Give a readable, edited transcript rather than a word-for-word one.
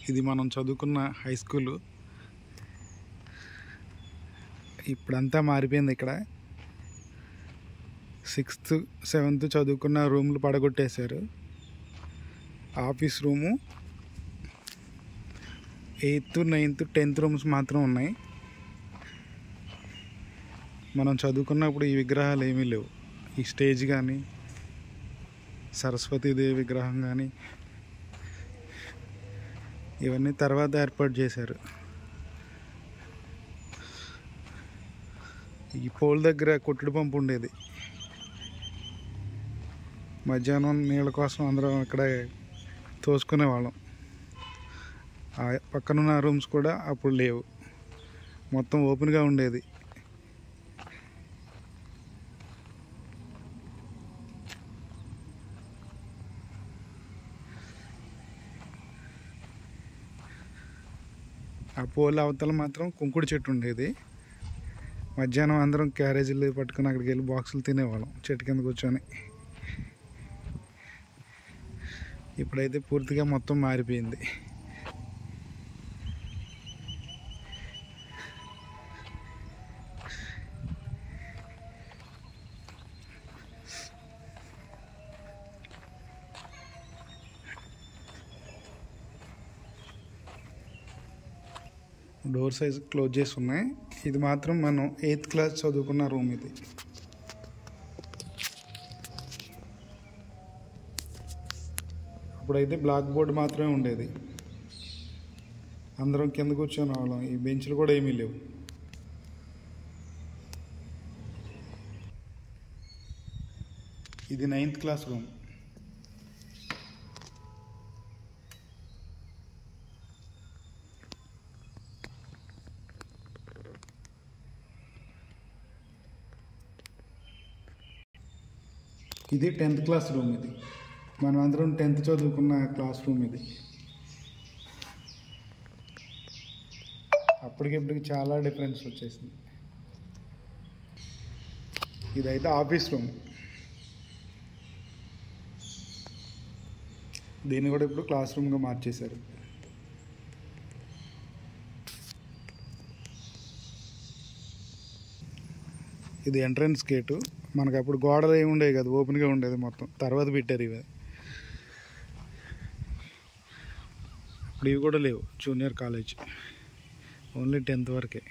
ఇది మనం చదువుకున్న హై స్కూలు. ఇప్పుడంతా మారిపోయింది. ఇక్కడ 6th 7th చదువుకున్న రూమ్లు పడగొట్టేశారు. Office room 8th 9th 10th rooms మాత్రం ఉన్నాయి. మనం చదువుకున్నప్పుడు ఈ విగ్రహాలు ఏమీ లేవు. ఈ స్టేజ్ కానీ సరస్వతీదేవి విగ్రహం కానీ ఇవన్నీ తర్వాత ఏర్పాటు చేశారు. ఈ పోల్ దగ్గర కొట్టుడు పంపు ఉండేది. మధ్యాహ్నం నీళ్ళ కోసం అందరం అక్కడ తోసుకునే వాళ్ళం. ఆ పక్కనున్న రూమ్స్ కూడా అప్పుడు లేవు, మొత్తం ఓపెన్గా ఉండేది. ఆ పోల్ అవతల మాత్రం కుంకుడు చెట్టు ఉండేది. మధ్యాహ్నం అందరం క్యారేజీలు పట్టుకుని అక్కడికి వెళ్ళి బాక్సులు తినేవాళ్ళం చెట్టు కింద కూర్చొని. ఇప్పుడైతే పూర్తిగా మొత్తం మారిపోయింది. డోర్ సైజ్ క్లోజ్ చేసి ఉన్నాయి. ఇది మాత్రం మనం 8th క్లాస్ చదువుకున్న రూమ్. ఇది అప్పుడైతే బ్లాక్ బోర్డ్ మాత్రమే ఉండేది. అందరం కింద కూర్చొని వాళ్ళం. ఈ బెంచ్లు కూడా ఏమీ లేవు. ఇది 9th క్లాస్ రూమ్. ఇది 10th క్లాస్ రూమ్. ఇది మనం అందరం 10th చదువుకున్న క్లాస్ రూమ్. ఇది అప్పటికిప్పటికి చాలా డిఫరెన్స్ వచ్చేసింది. ఇదైతే ఆఫీస్ రూమ్. దీన్ని కూడా ఇప్పుడు క్లాస్ రూమ్గా మార్చేశారు. ఇది ఎంట్రన్స్ గేటు. మనకు అప్పుడు గోడలు ఏమి ఉండేవి కదా, ఓపెన్గా ఉండేది మొత్తం. తర్వాత పెట్టారు ఇవి. ఇప్పుడు ఇవి కూడా లేవు. జూనియర్ కాలేజ్ ఓన్లీ 10th వరకే.